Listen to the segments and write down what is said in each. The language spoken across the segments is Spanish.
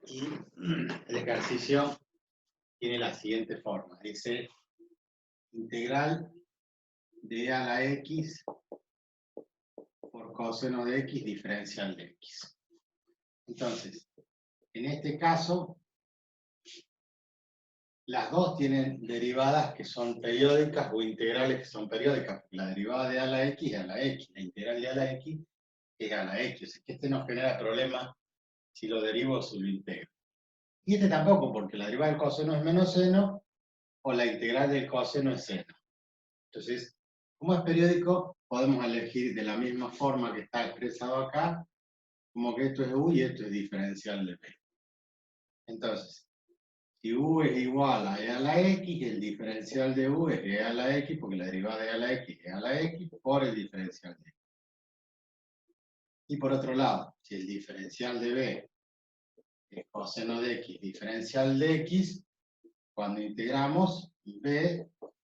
Y el ejercicio tiene la siguiente forma. Dice integral de a la x por coseno de x diferencial de x. Entonces, en este caso, las dos tienen derivadas que son periódicas o integrales que son periódicas. La derivada de a la x es a la x, la integral de a la x es a la x. Es que este nos genera problema si lo derivo o si lo integro. Y este tampoco, porque la derivada del coseno es menos seno o la integral del coseno es seno. Entonces, como es periódico, podemos elegir de la misma forma que está expresado acá, como que esto es u y esto es diferencial de b. Entonces, si u es igual a e a la x, el diferencial de u es e a la x, porque la derivada de e a la x es e a la x por el diferencial de x. Y por otro lado, si el diferencial de b es coseno de x diferencial de x, cuando integramos, b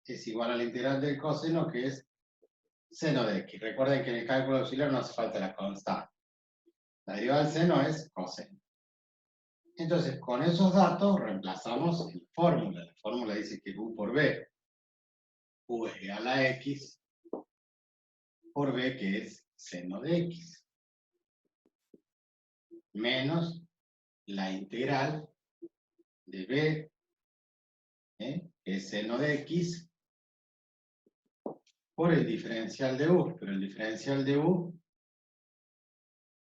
es igual a la integral del coseno, que es seno de x. Recuerden que en el cálculo auxiliar no hace falta la constante. La derivada del seno es coseno. Entonces, con esos datos reemplazamos la fórmula. La fórmula dice que u por b. U es e a la x por b, que es seno de x. Menos la integral de b, que es seno de x, por el diferencial de u. Pero el diferencial de u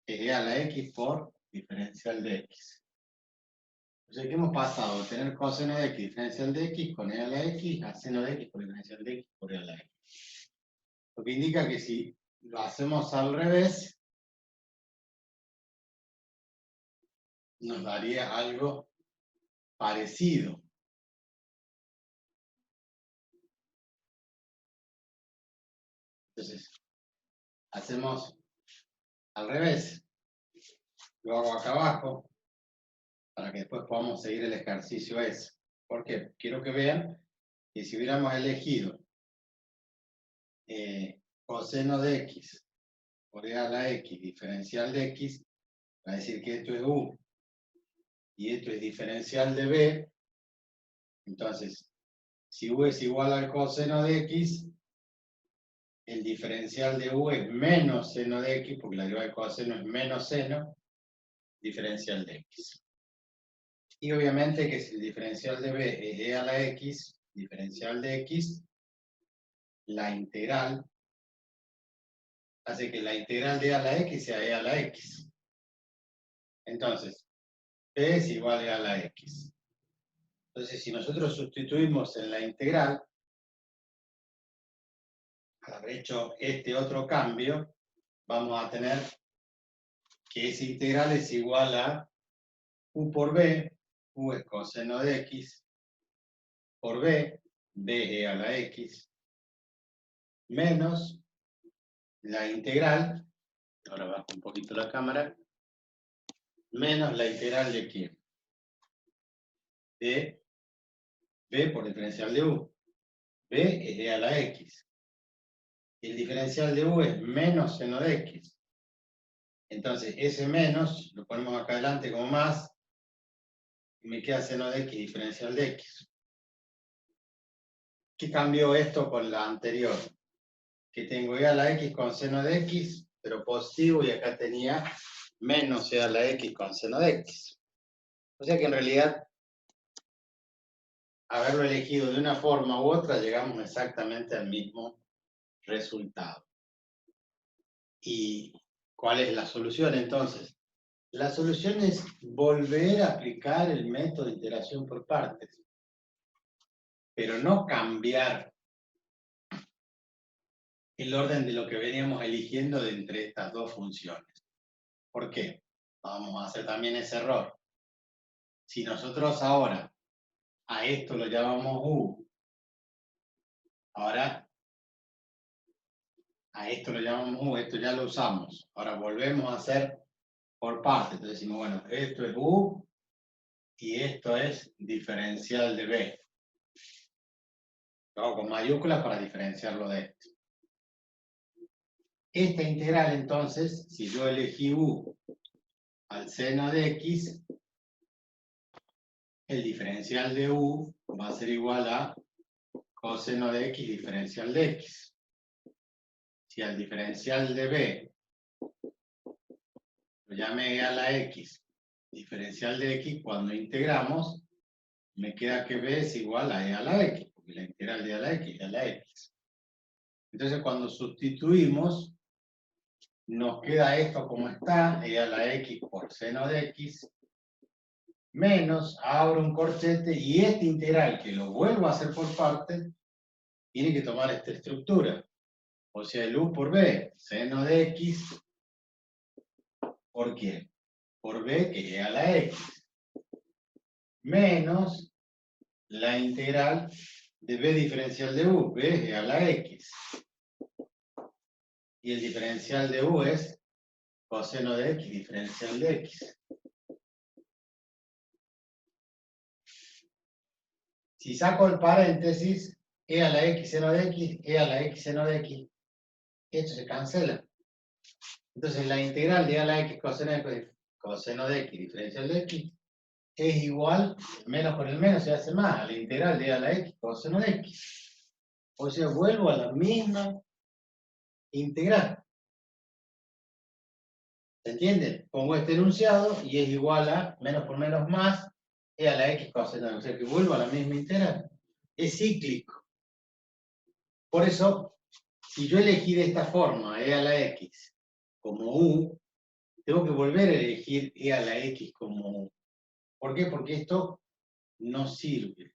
es e a la x por diferencial de x. Entonces, ¿qué hemos pasado? De tener coseno de x diferencial de x con e a la x a seno de x por diferencial de x por e a la x. Lo que indica que si lo hacemos al revés, nos daría algo parecido. Entonces, hacemos al revés. Lo hago acá abajo, para que después podamos seguir el ejercicio ese. ¿Por qué? Quiero que vean que si hubiéramos elegido coseno de x por e a la x diferencial de x, va a decir que esto es u y esto es diferencial de b. Entonces, si u es igual al coseno de x, el diferencial de u es menos seno de x, porque la derivada del coseno es menos seno, diferencial de x. Y obviamente que si el diferencial de b es e a la x, diferencial de x, la integral hace que la integral de e a la x sea e a la x. Entonces, b es igual a e a la x. Entonces, si nosotros sustituimos en la integral, al haber hecho este otro cambio, vamos a tener que esa integral es igual a u por b, u es coseno de x, por b, b e a la x, menos la integral, ahora bajo un poquito la cámara, menos la integral de quién, de b por diferencial de u. B es e a la x. El diferencial de u es menos seno de x. Entonces, ese menos lo ponemos acá adelante como más, y me queda seno de x diferencial de x. ¿Qué cambió esto con la anterior? Que tengo e a la x con seno de x, pero positivo, y acá tenía menos e a la x con seno de x. O sea que en realidad, haberlo elegido de una forma u otra, llegamos exactamente al mismo resultado. ¿Y cuál es la solución entonces? La solución es volver a aplicar el método de iteración por partes, pero no cambiar el orden de lo que veníamos eligiendo de entre estas dos funciones. ¿Por qué? Vamos a hacer también ese error. Si nosotros ahora a esto lo llamamos u, ahora a esto lo llamamos u, esto ya lo usamos. Ahora volvemos a hacer por partes. Entonces decimos, bueno, esto es u y esto es diferencial de b. Lo hago con mayúsculas para diferenciarlo de esto. Esta integral, entonces, si yo elegí u al seno de x, el diferencial de u va a ser igual a coseno de x diferencial de x. Si al diferencial de b lo llame e a la x, diferencial de x, cuando integramos, me queda que b es igual a e a la x, porque la integral de e a la x es a la x. Entonces, cuando sustituimos, nos queda esto como está, e a la x por seno de x, menos, abro un corchete, y este integral, que lo vuelvo a hacer por partes, tiene que tomar esta estructura. O sea, el u por b, seno de x, ¿por qué? Por b, que es e a la x, menos la integral de b diferencial de u, b es e a la x. Y el diferencial de u es coseno de x diferencial de x. Si saco el paréntesis, e a la x seno de x, e a la x seno de x, esto se cancela. Entonces la integral de e a la x coseno de x diferencial de x es igual, menos con el menos se hace más, a la integral de e a la x coseno de x. O sea, vuelvo a la misma integral. ¿Se entiende? Pongo este enunciado y es igual a menos por menos más e a la x coseno de x. O sea que vuelvo a la misma integral. Es cíclico. Por eso, si yo elegí de esta forma e a la x como u, tengo que volver a elegir e a la x como u. ¿Por qué? Porque esto no sirve.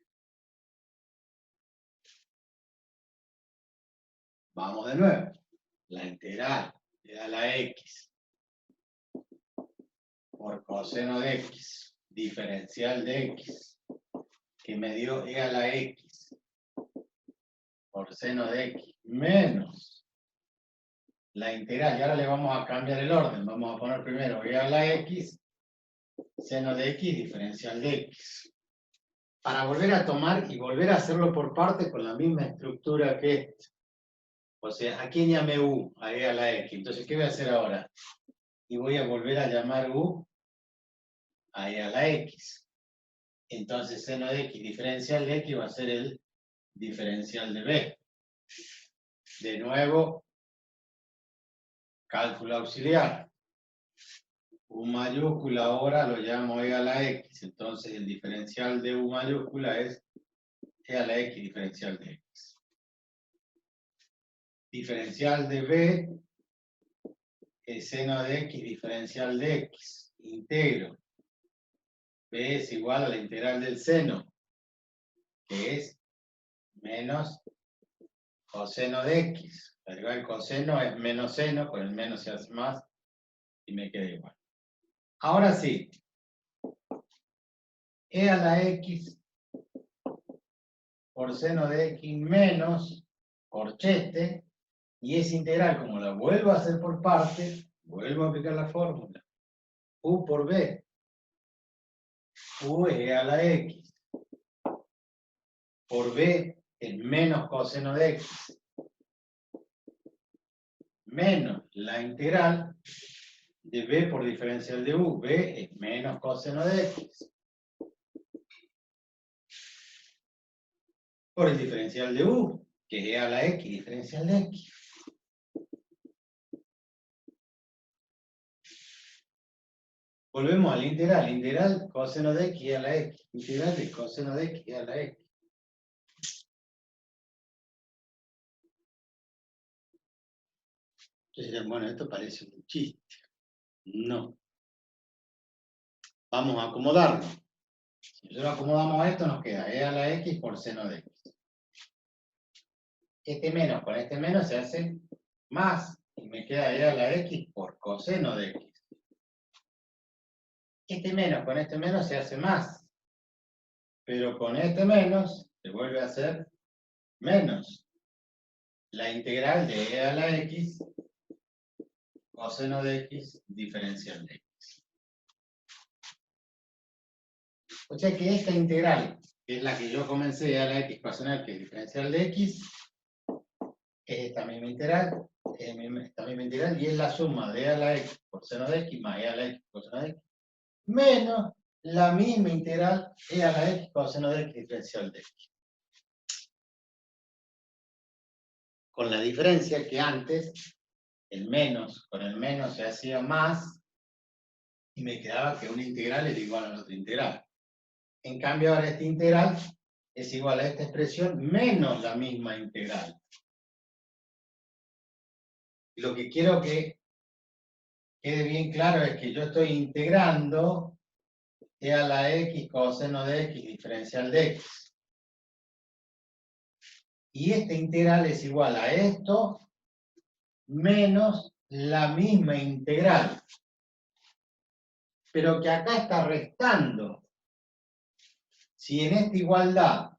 Vamos de nuevo. La integral de a la x por coseno de x, diferencial de x, que me dio e a la x por seno de x, menos la integral. Y ahora le vamos a cambiar el orden. Vamos a poner primero e a la x, seno de x, diferencial de x. Para volver a tomar y volver a hacerlo por partes con la misma estructura que esta. O sea, ¿a quién llamé u? A e a la x. Entonces, ¿qué voy a hacer ahora? Y voy a volver a llamar u a e a la x. Entonces, seno de x diferencial de x va a ser el diferencial de b. De nuevo, cálculo auxiliar. U mayúscula ahora lo llamo e a la x. Entonces, el diferencial de u mayúscula es e a la x diferencial de x. Diferencial de b es seno de x diferencial de x. Integro. B es igual a la integral del seno, que es menos coseno de x. El coseno es menos seno, con el menos se hace más y me queda igual. Ahora sí, e a la x por seno de x menos corchete, y esa integral, como la vuelvo a hacer por partes, vuelvo a aplicar la fórmula. U por b. U es e a la x. Por b es menos coseno de x. Menos la integral de b por diferencial de u. B es menos coseno de x. Por el diferencial de u, que es e a la x diferencial de x. Volvemos al integral. Integral coseno de x e a la x. Integral de coseno de x e a la x. Entonces dirán, bueno, esto parece un chiste. No. Vamos a acomodarlo. Si nosotros acomodamos esto, nos queda e a la x por seno de x. Este menos con este menos se hace más. Y me queda e a la x por coseno de x. Este menos con este menos se hace más. Pero con este menos se vuelve a hacer menos. La integral de e a la x coseno de x diferencial de x. O sea que esta integral, que es la que yo comencé, e a la x coseno de x diferencial de x, es esta misma integral, y es la suma de e a la x por seno de x más e a la x coseno de x menos la misma integral e a la x coseno de x diferencial de x. Con la diferencia que antes, el menos con el menos se hacía más, y me quedaba que una integral era igual a la otra integral. En cambio, ahora esta integral es igual a esta expresión menos la misma integral. Y lo que quiero que quede bien claro es que yo estoy integrando e a la x coseno de x diferencial de x. Y esta integral es igual a esto menos la misma integral. Pero que acá está restando. Si en esta igualdad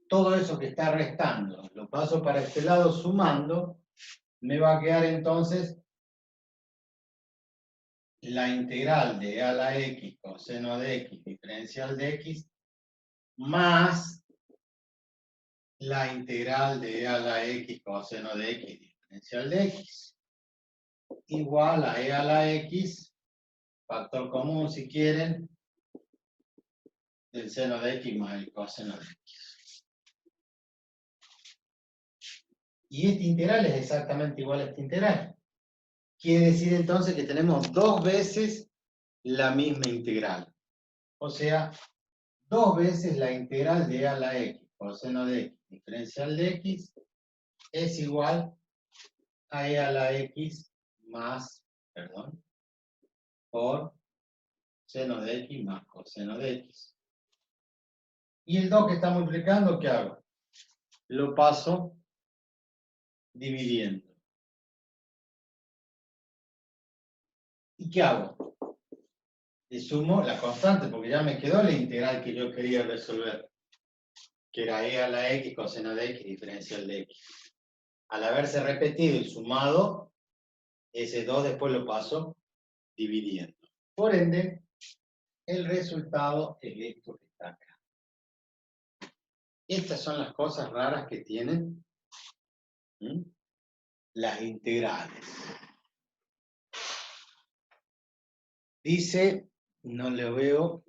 todo eso que está restando lo paso para este lado sumando, me va a quedar entonces la integral de a la x coseno de x diferencial de x más la integral de a la x coseno de x diferencial de x igual a e a la x, factor común si quieren, del seno de x más el coseno de x. Y esta integral es exactamente igual a esta integral. Quiere decir entonces que tenemos dos veces la misma integral. O sea, dos veces la integral de a la x coseno de x diferencial de x es igual a e a la x más, perdón, por seno de x más coseno de x. Y el 2 que está multiplicando, ¿qué hago? Lo paso dividiendo. ¿Y qué hago? Le sumo la constante, porque ya me quedó la integral que yo quería resolver, que era e a la x coseno de x diferencial de x. Al haberse repetido y sumado, ese 2 después lo paso dividiendo. Por ende, el resultado es esto que está acá. Estas son las cosas raras que tienen las integrales. Dice, no lo veo,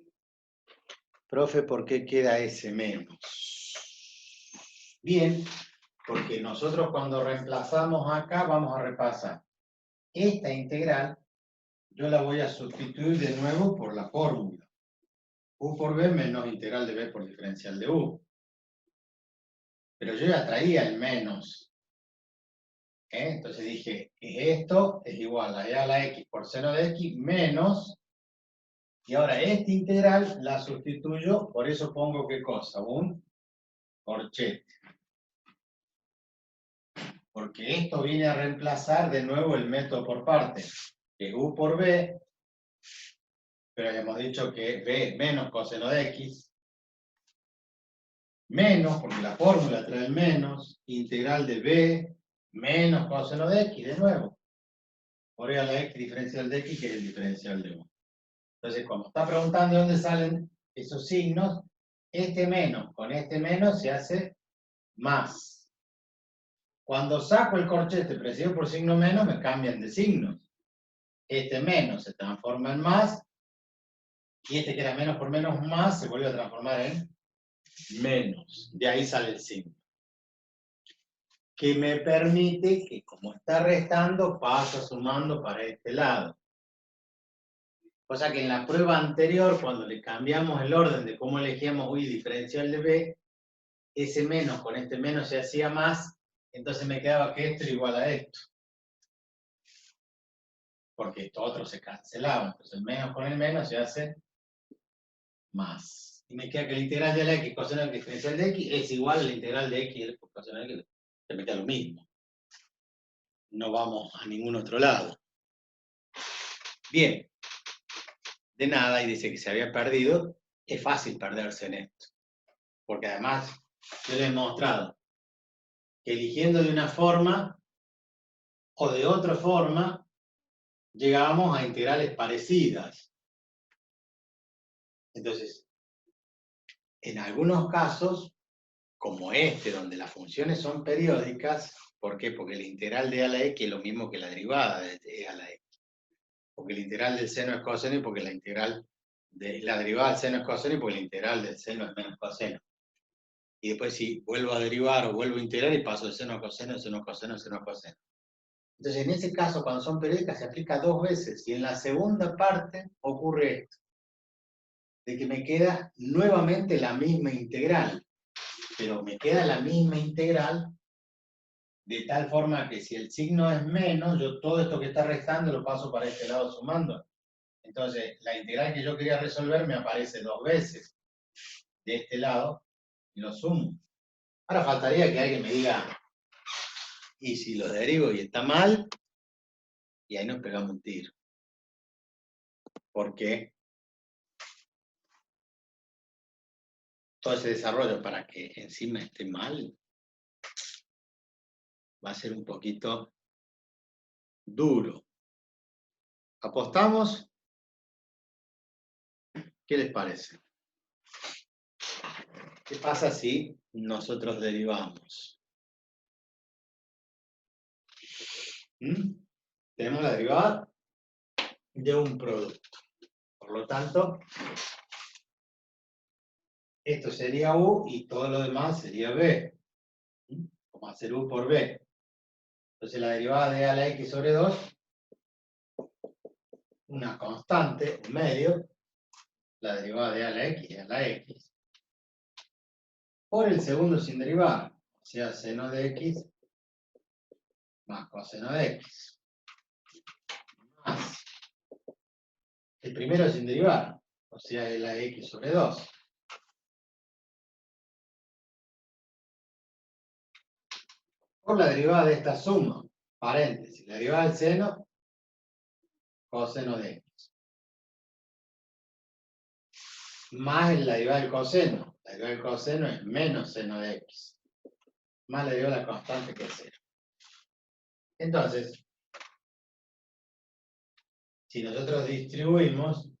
profe, ¿por qué queda ese menos? Bien, porque nosotros cuando reemplazamos acá vamos a repasar esta integral, yo la voy a sustituir de nuevo por la fórmula. U por b menos integral de b por diferencial de u. Pero yo ya traía el menos. Entonces dije, esto es igual a e a la x por seno de x menos, y ahora esta integral la sustituyo, por eso pongo ¿qué cosa? Un corchete. Porque esto viene a reemplazar de nuevo el método por partes, que es u por b, pero hemos dicho que b es menos coseno de x, menos, porque la fórmula trae el menos, integral de b menos coseno de x, de nuevo, por e a la x diferencial de x, que es el diferencial de 1. Entonces, como está preguntando de dónde salen esos signos, este menos con este menos se hace más. Cuando saco el corchete precedido por signo menos, me cambian de signos. Este menos se transforma en más, y este que era menos por menos más se vuelve a transformar en menos. De ahí sale el signo. Que me permite que, como está restando, pasa sumando para este lado. Cosa que en la prueba anterior, cuando le cambiamos el orden de cómo elegíamos u diferencial de b, ese menos con este menos se hacía más, entonces me quedaba que esto era igual a esto. Porque esto otro se cancelaba, entonces el menos con el menos se hace más. Y me queda que la integral de la x coseno de la diferencial de x es igual a la integral de x coseno de x. Se me queda lo mismo. No vamos a ningún otro lado. Bien. De nada, y dice que se había perdido. Es fácil perderse en esto. Porque además, yo le he mostrado que eligiendo de una forma o de otra forma, llegábamos a integrales parecidas. Entonces, en algunos casos, como este, donde las funciones son periódicas, ¿por qué? Porque la integral de a la x es lo mismo que la derivada de e a la x. porque la integral del seno es coseno y porque la integral de la derivada del seno es coseno y porque la integral del seno es menos coseno. Y después si vuelvo a derivar o vuelvo a integrar y paso de seno a coseno, seno a coseno, seno a coseno. Entonces, en ese caso, cuando son periódicas, se aplica 2 veces. Y en la segunda parte ocurre esto, de que me queda nuevamente la misma integral. Pero me queda la misma integral de tal forma que si el signo es menos, yo todo esto que está restando lo paso para este lado sumando. Entonces, la integral que yo quería resolver me aparece 2 veces de este lado y lo sumo. Ahora faltaría que alguien me diga, y si lo derivo y está mal, y ahí nos pegamos un tiro. ¿Por qué? Todo ese desarrollo para que encima esté mal va a ser un poquito duro. ¿Apostamos? ¿Qué les parece? ¿Qué pasa si nosotros derivamos? Tenemos la derivada de un producto. Por lo tanto, esto sería U y todo lo demás sería B. Vamos a hacer U por B. Entonces la derivada de A a la X sobre 2, una constante, un medio, la derivada de A a la X y a la X, por el segundo sin derivar, o sea, seno de X más coseno de X, más el primero sin derivar, o sea, la X sobre 2. Por la derivada de esta suma, paréntesis, la derivada del seno, coseno de X. Más la derivada del coseno. La derivada del coseno es menos seno de X. Más la derivada de la constante que es 0. Entonces, si nosotros distribuimos,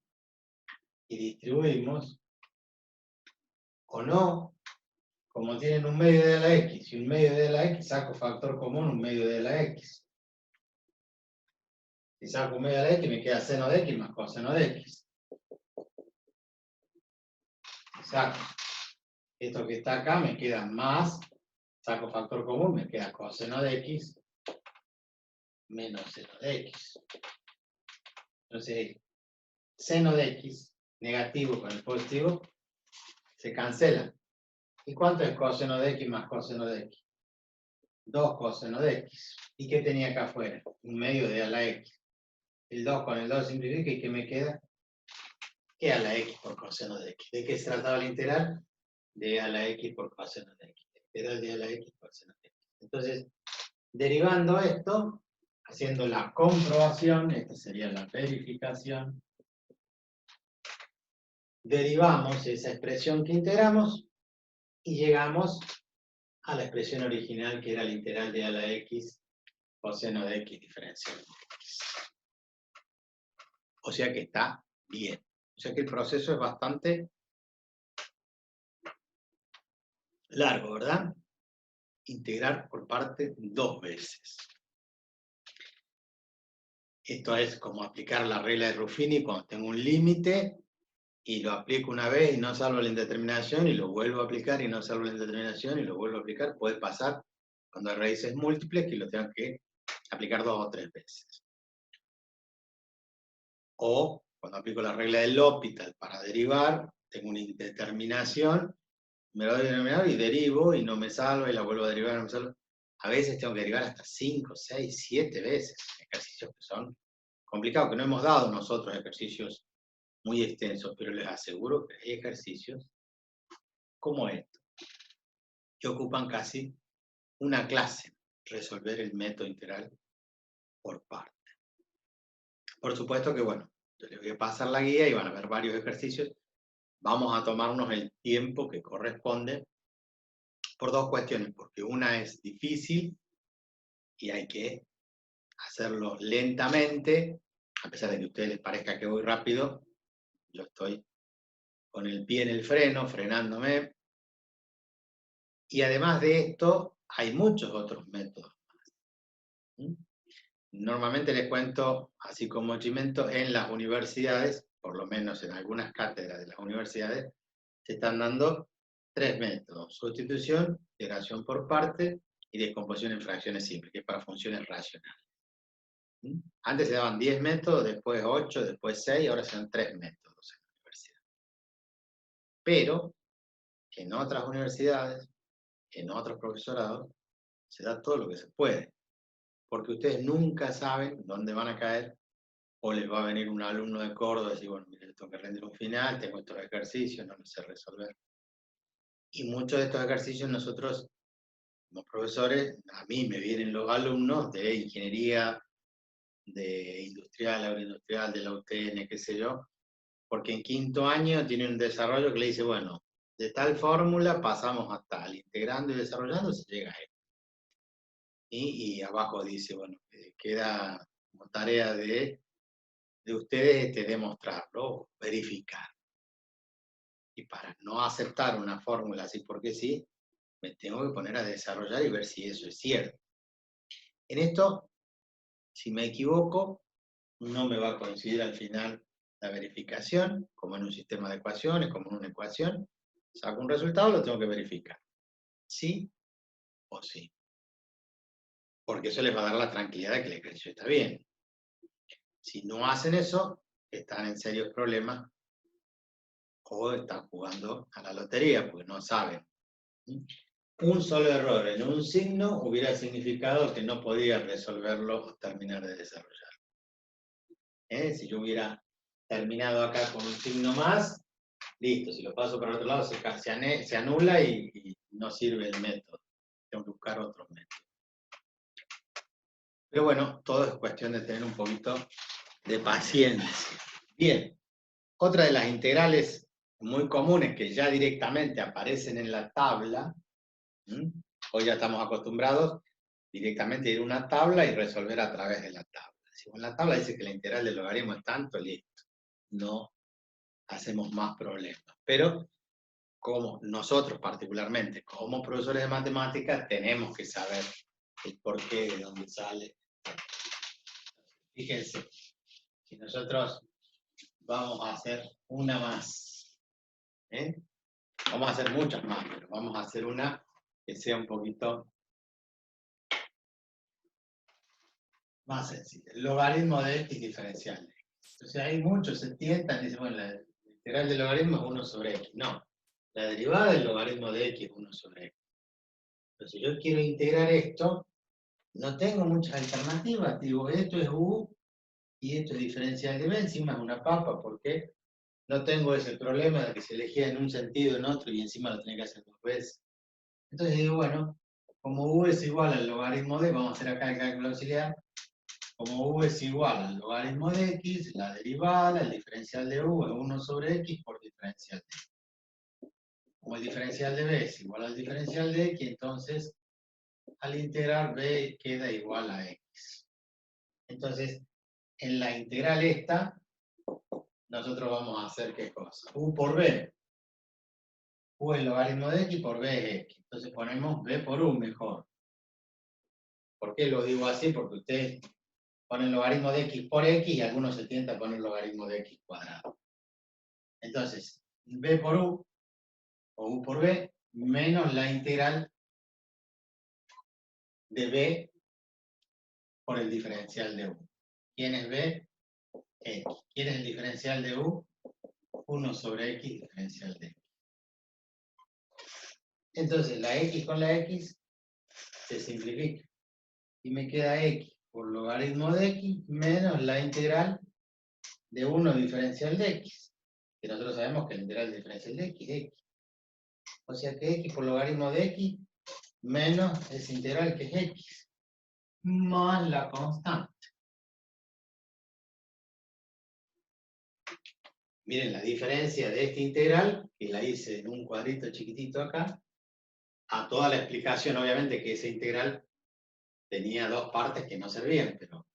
o no, como tienen un medio de la X y un medio de la X, saco factor común un medio de la X. Si saco un medio de la X, me queda seno de X más coseno de X. Saco esto que está acá, me queda más, saco factor común, me queda coseno de X menos seno de X. Entonces, seno de X, negativo con el positivo, se cancela. ¿Y cuánto es coseno de X más coseno de X? 2 coseno de X. ¿Y qué tenía acá afuera? Un medio de A a la X. El 2 con el 2 simplifica y ¿qué me queda? Que A a la X por coseno de X. ¿De qué se trataba la integral? De A a la X por coseno de X. Integral de A a la X por coseno de X. Entonces, derivando esto, haciendo la comprobación, esta sería la verificación, derivamos esa expresión que integramos y llegamos a la expresión original que era la integral de A a la X coseno de X diferencial de X. O sea que está bien. O sea que el proceso es bastante largo, ¿verdad? Integrar por parte 2 veces. Esto es como aplicar la regla de Ruffini cuando tengo un límite y lo aplico una vez y no salvo la indeterminación y lo vuelvo a aplicar y no salvo la indeterminación y lo vuelvo a aplicar. Puede pasar cuando hay raíces múltiples que lo tengan que aplicar 2 o 3 veces. O cuando aplico la regla del L'Hopital para derivar, tengo una indeterminación, me lo doy denominador y derivo y no me salva y la vuelvo a derivar, no me salva. A veces tengo que derivar hasta 5, 6, 7 veces. Ejercicios que son complicados, que no hemos dado nosotros ejercicios muy extensos, pero les aseguro que hay ejercicios como estos, que ocupan casi una clase resolver el método integral por parte. Por supuesto que, bueno, yo les voy a pasar la guía y van a ver varios ejercicios. Vamos a tomarnos el tiempo que corresponde por 2 cuestiones, porque una es difícil y hay que hacerlo lentamente, a pesar de que a ustedes les parezca que voy rápido, yo estoy con el pie en el freno, frenándome. Y además de esto, hay muchos otros métodos más. Normalmente les cuento, así como chimento, en las universidades, por lo menos en algunas cátedras de las universidades, se están dando 3 métodos: sustitución, integración por parte y descomposición en fracciones simples, que es para funciones racionales. Antes se daban 10 métodos, después 8, después 6, ahora se dan 3 métodos en la universidad. Pero en otras universidades, en otros profesorados, se da todo lo que se puede, porque ustedes nunca saben dónde van a caer, o les va a venir un alumno de Córdoba y decir, bueno, mire, tengo que rendir un final, tengo estos ejercicios, no me sé resolver. Y muchos de estos ejercicios nosotros, como profesores, a mí me vienen los alumnos de ingeniería, de industrial, agroindustrial, de la UTN, qué sé yo, porque en quinto año tiene un desarrollo que le dice, bueno, de tal fórmula pasamos a tal, integrando y desarrollando se llega a esto. Y abajo dice, bueno, queda como tarea de ustedes demostrarlo, verificar. Y para no aceptar una fórmula así porque sí, me tengo que poner a desarrollar y ver si eso es cierto. En esto, si me equivoco, no me va a coincidir al final la verificación, como en un sistema de ecuaciones, como en una ecuación. Saco un resultado, lo tengo que verificar. Sí o sí. Porque eso les va a dar la tranquilidad de que el ejercicio está bien. Si no hacen eso, están en serios problemas o están jugando a la lotería porque no saben. Un solo error en un signo hubiera significado que no podía resolverlo o terminar de desarrollarlo. Si yo hubiera terminado acá con un signo más, listo, si lo paso para el otro lado se anula y no sirve el método. Tengo que buscar otros métodos. Pero bueno, todo es cuestión de tener un poquito de paciencia. Bien, otra de las integrales muy comunes que ya directamente aparecen en la tabla, hoy ya estamos acostumbrados directamente a ir a una tabla y resolver a través de la tabla. Si en la tabla dice que la integral del logaritmo es tanto, listo, no hacemos más problemas. Pero como nosotros particularmente, como profesores de matemáticas, tenemos que saber el porqué, de dónde sale. Fíjense, si nosotros vamos a hacer una más, vamos a hacer muchas más, pero vamos a hacer una que sea un poquito más sencilla. El logaritmo de x diferencial de x. Entonces hay muchos se tientan y dicen, bueno, la integral del logaritmo es 1 sobre x. No, la derivada del logaritmo de x es 1 sobre x. Pero si yo quiero integrar esto, no tengo muchas alternativas. Digo, esto es u y esto es diferencial de b, encima es una papa, porque no tengo ese problema de que se elegía en un sentido, en otro, y encima lo tenía que hacer 2 veces. Entonces digo, bueno, como u es igual al logaritmo de, vamos a hacer acá el cálculo auxiliar, como u es igual al logaritmo de x, la derivada, el diferencial de u es 1 sobre x por diferencial de x. Como el diferencial de b es igual al diferencial de x, entonces al integrar b queda igual a x. Entonces, en la integral esta, nosotros vamos a hacer ¿qué cosa? U por b. U es el logaritmo de x por b es x. Entonces ponemos b por u mejor. ¿Por qué lo digo así? Porque ustedes ponen logaritmo de x por x y algunos se tientan a poner logaritmo de x cuadrado. Entonces, b por u, o u por b, menos la integral de b por el diferencial de u. ¿Quién es b? X. ¿Quién es el diferencial de u? 1 sobre x diferencial de x. Entonces, la x con la x se simplifica. Y me queda x por logaritmo de x menos la integral de 1 diferencial de x. Que nosotros sabemos que la integral diferencial de x es x. O sea que x por logaritmo de x menos esa integral que es x, más la constante. Miren la diferencia de esta integral, que la hice en un cuadrito chiquitito acá, a toda la explicación, obviamente, que esa integral tenía dos partes que no servían, pero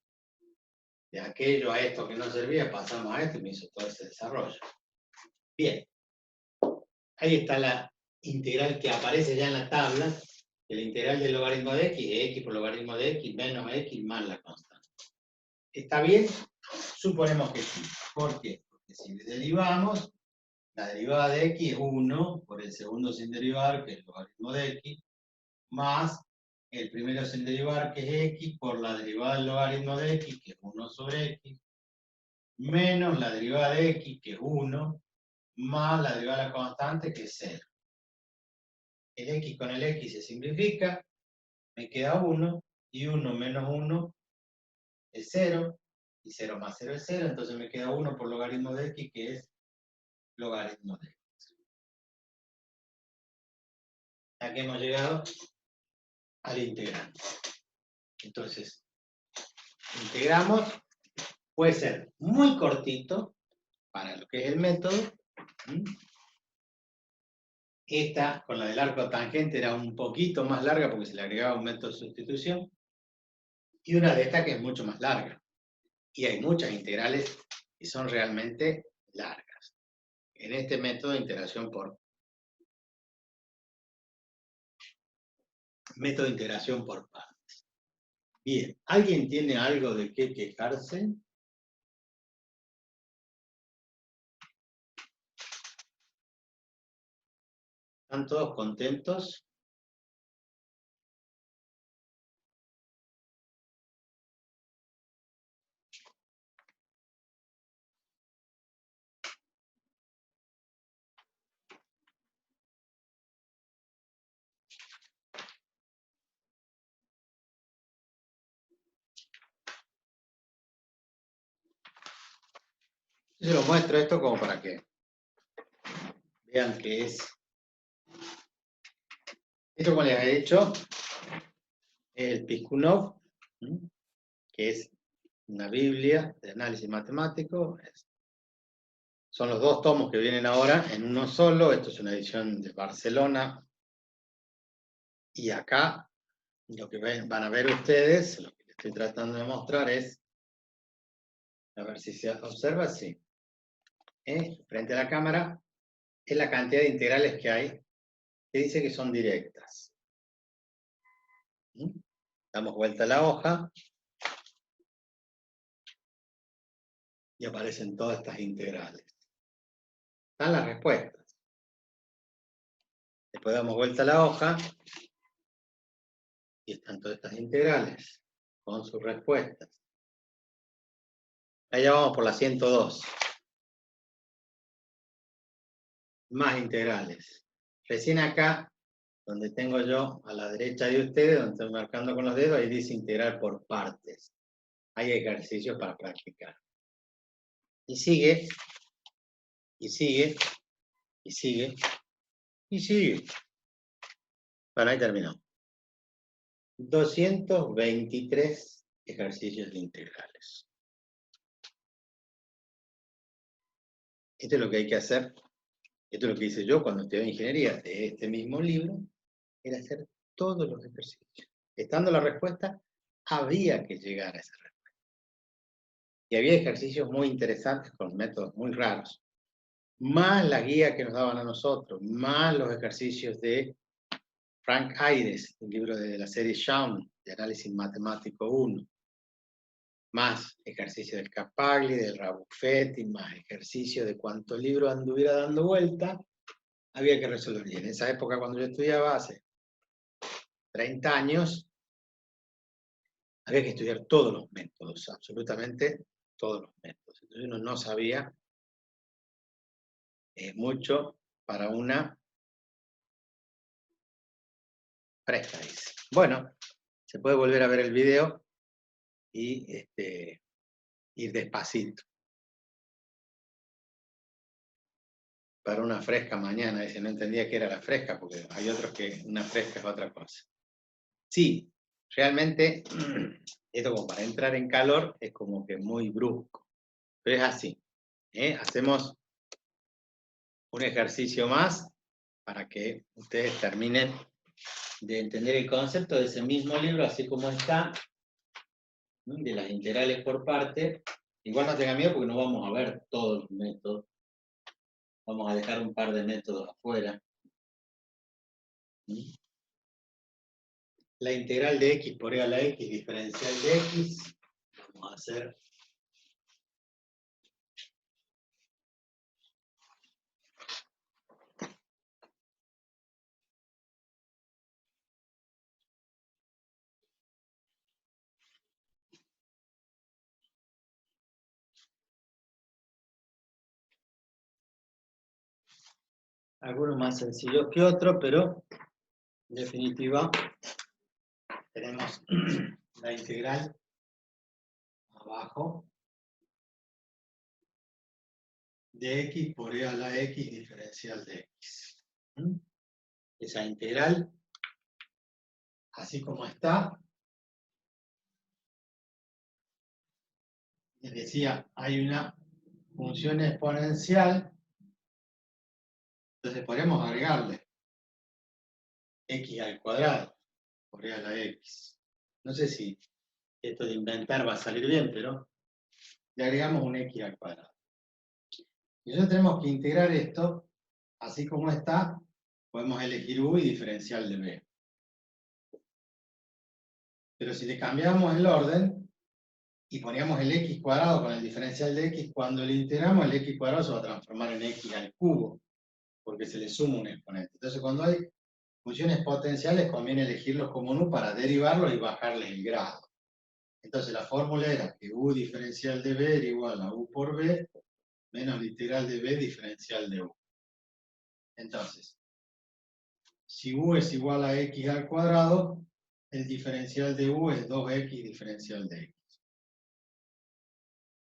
de aquello a esto que no servía, pasamos a esto y me hizo todo ese desarrollo. Bien, ahí está la integral que aparece ya en la tabla, que la integral del logaritmo de x es x por logaritmo de x menos x más la constante. ¿Está bien? Suponemos que sí. ¿Por qué? Porque si derivamos, la derivada de x es 1 por el segundo sin derivar, que es el logaritmo de x, más el primero sin derivar, que es x, por la derivada del logaritmo de x, que es 1 sobre x, menos la derivada de x, que es 1, más la derivada de la constante, que es 0. El x con el x se simplifica, me queda 1, y 1 menos 1 es 0, y 0 más 0 es 0, entonces me queda 1 por logaritmo de x, que es logaritmo de x. Aquí hemos llegado al integrante. Entonces, integramos, puede ser muy cortito, para lo que es el método. Esta, con la del arco tangente, era un poquito más larga porque se le agregaba un método de sustitución. Y una de estas que es mucho más larga. Y hay muchas integrales que son realmente largas. En este método de integración por partes. Bien, ¿alguien tiene algo de qué quejarse? ¿Están todos contentos? Yo se lo muestro esto como para que vean que es. Esto, como les he dicho, es el Piskunov, que es una Biblia de análisis matemático. Son los dos tomos que vienen ahora en uno solo. Esto es una edición de Barcelona. Y acá, lo que van a ver ustedes, lo que les estoy tratando de mostrar es, a ver si se observa, sí. Frente a la cámara, es la cantidad de integrales que hay, que dice que son directas. Damos vuelta a la hoja, y aparecen todas estas integrales. Están las respuestas. Después damos vuelta a la hoja, y están todas estas integrales, con sus respuestas. Allá vamos por la 102. Más integrales. Recién acá, donde tengo yo a la derecha de ustedes, donde estoy marcando con los dedos, ahí dice integral por partes. Hay ejercicios para practicar. Y sigue, y sigue, y sigue, y sigue. Bueno, ahí terminó. 223 ejercicios de integrales. Esto es lo que hay que hacer. Esto es lo que hice yo cuando estudié ingeniería de este mismo libro, era hacer todos los ejercicios. Estando la respuesta, había que llegar a esa respuesta. Y había ejercicios muy interesantes con métodos muy raros. Más la guía que nos daban a nosotros, más los ejercicios de Frank Ayres, el libro de la serie Shaun, de análisis matemático 1. Más ejercicio del Capagli, del Rabuffetti, más ejercicio de cuánto libro anduviera dando vuelta, había que resolver. Y en esa época, cuando yo estudiaba, hace 30 años, había que estudiar todos los métodos, absolutamente todos los métodos. Entonces uno no sabía mucho para una fresca, dice. Bueno, se puede volver a ver el video y ir despacito. Para una fresca mañana, dice, no entendía qué era la fresca, porque hay otros que una fresca es otra cosa. Sí, realmente, esto como para entrar en calor es como que muy brusco, pero es así. Hacemos un ejercicio más para que ustedes terminen de entender el concepto de ese mismo libro, así como está, de las integrales por parte. Igual no tengan miedo porque no vamos a ver todos los métodos. Vamos a dejar un par de métodos afuera. La integral de x por e a la x, diferencial de x, Vamos a hacer algunos más sencillos que otros, pero en definitiva tenemos la integral abajo de x por e a la x diferencial de x. Esa integral, así como está, les decía, hay una función exponencial, entonces podemos agregarle x al cuadrado por e a la x. No sé si esto de inventar va a salir bien, pero le agregamos un x al cuadrado. Y nosotros tenemos que integrar esto, así como está, podemos elegir u y diferencial de b. Pero si le cambiamos el orden y poníamos el x cuadrado con el diferencial de x, cuando le integramos el x cuadrado se va a transformar en x al cubo, porque se le suma un exponente. Entonces cuando hay funciones potenciales conviene elegirlos como u para derivarlos y bajarles el grado. Entonces la fórmula era que u diferencial de b era igual a u por b menos la integral de b diferencial de u. Entonces, si u es igual a x al cuadrado, el diferencial de u es 2x diferencial de x.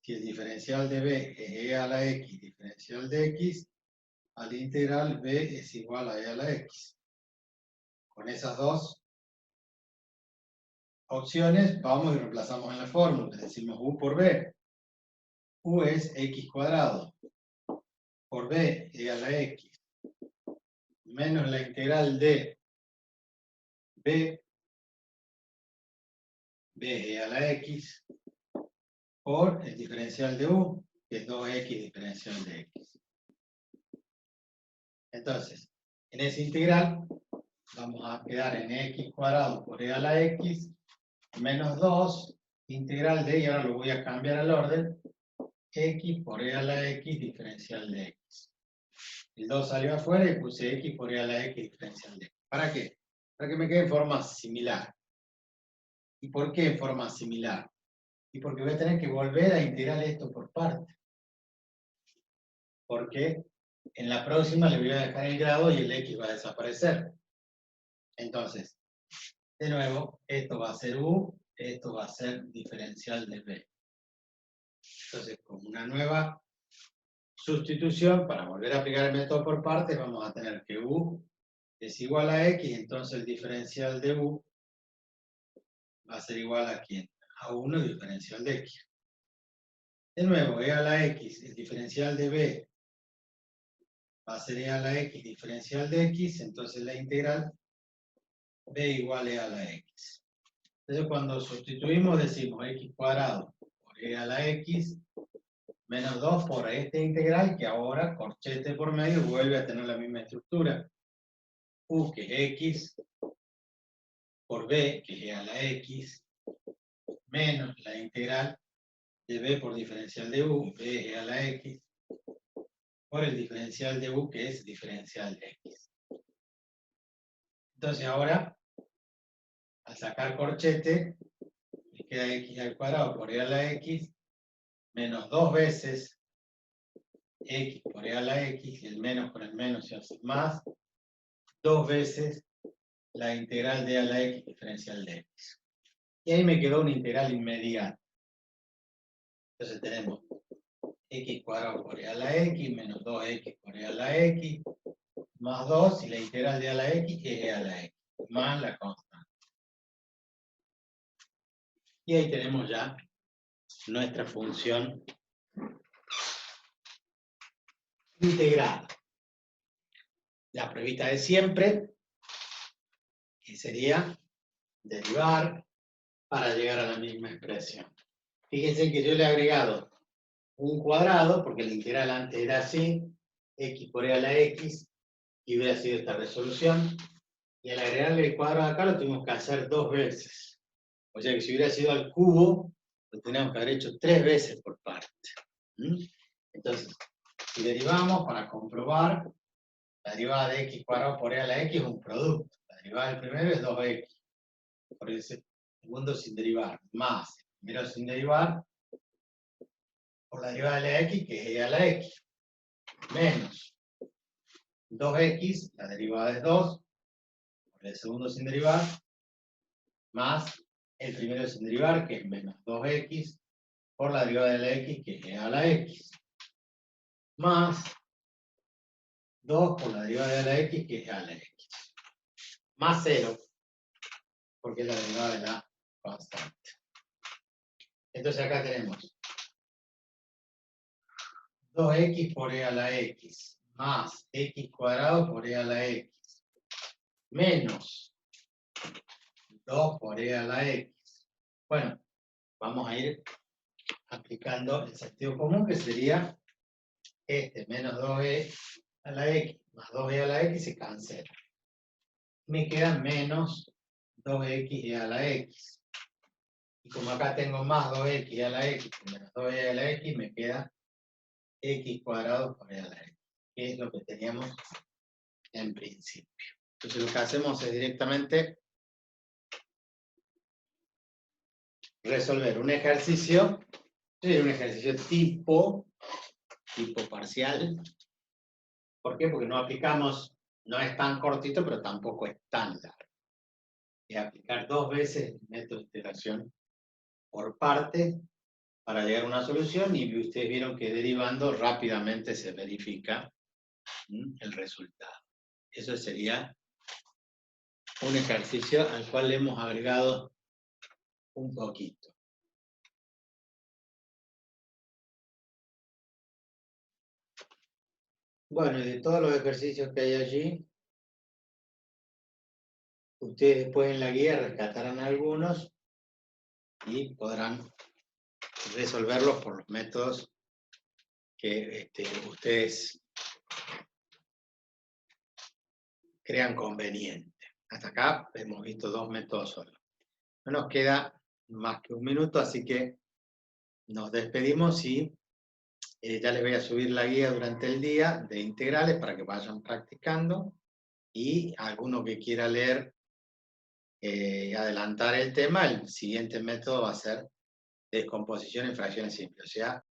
Si el diferencial de b es e a la x diferencial de x, al integral b es igual a e a la x. Con esas dos opciones vamos y reemplazamos en la fórmula. Decimos u por b. U es x cuadrado por b e a la x menos la integral de b e a la x por el diferencial de u, que es 2x diferencial de x. Entonces, en esa integral vamos a quedar en x cuadrado por e a la x menos 2 integral de, y ahora lo voy a cambiar al orden, x por e a la x diferencial de x. El 2 salió afuera y puse x por e a la x diferencial de x. ¿Para qué? Para que me quede en forma similar. ¿Y por qué en forma similar? Y porque voy a tener que volver a integrar esto por parte. Porque en la próxima le voy a dejar el grado y el x va a desaparecer. Entonces, de nuevo, esto va a ser u, esto va a ser diferencial de b. Entonces, con una nueva sustitución, para volver a aplicar el método por partes, vamos a tener que u es igual a x, entonces el diferencial de u va a ser igual a ¿quién? A 1 diferencial de x. De nuevo, e a la x, el diferencial de b va a ser e a la x diferencial de x, entonces la integral b igual e a la x. Entonces cuando sustituimos decimos x cuadrado por e a la x menos 2 por esta integral que ahora, corchete por medio, vuelve a tener la misma estructura. U que es x por b que es e a la x menos la integral de b por diferencial de u, b es e a la x, por el diferencial de u que es diferencial de x. Entonces ahora, al sacar corchete, me queda x al cuadrado por e a la x menos 2 veces x por e a la x, y el menos con el menos se hace más, 2 veces la integral de e a la x diferencial de x. Y ahí me quedó una integral inmediata. Entonces tenemos x cuadrado por e a la x menos 2x por e a la x más 2, y la integral de e a la x es e a la x, más la constante. Y ahí tenemos ya nuestra función integrada. La pruebita de siempre, que sería derivar para llegar a la misma expresión. Fíjense que yo le he agregado un cuadrado, porque la integral antes era así, x por e a la x, y hubiera sido esta resolución, y al agregarle el cuadrado acá lo tuvimos que hacer 2 veces. O sea que si hubiera sido al cubo, lo tenemos que haber hecho 3 veces por parte. Entonces, si derivamos para comprobar, la derivada de x cuadrado por e a la x es un producto. La derivada del primero es 2x. Por el segundo sin derivar, más el primero sin derivar, por la derivada de la x, que es e a la x, menos 2x, la derivada es 2, por el segundo sin derivar, más el primero sin derivar, que es menos 2x, por la derivada de la x, que es e a la x, más 2 por la derivada de la x, que es e a la x, más 0, porque es la derivada de la constante. Entonces acá tenemos 2x por e a la x, más x cuadrado por e a la x, menos 2 por e a la x. Bueno, vamos a ir aplicando el sentido común, que sería este, menos 2e a la x, más 2e a la x se cancela. Me queda menos 2x a la x. Y como acá tengo más 2x a la x menos 2e a la x, me queda x cuadrado por e a la x, que es lo que teníamos en principio. Entonces lo que hacemos es directamente resolver un ejercicio tipo parcial. ¿Por qué? Porque no aplicamos, no es tan cortito, pero tampoco es tan largo. Es aplicar 2 veces el método de integración por parte para llegar a una solución, y ustedes vieron que derivando rápidamente se verifica el resultado. Eso sería un ejercicio al cual le hemos agregado un poquito. Bueno, y de todos los ejercicios que hay allí, ustedes después en la guía rescatarán algunos y podrán resolverlos por los métodos que ustedes crean conveniente. Hasta acá hemos visto 2 métodos solos. No nos queda más que 1 minuto, así que nos despedimos y ya les voy a subir la guía durante el día de integrales para que vayan practicando, y alguno que quiera leer y adelantar el tema, el siguiente método va a ser descomposición en fracciones simples, o sea,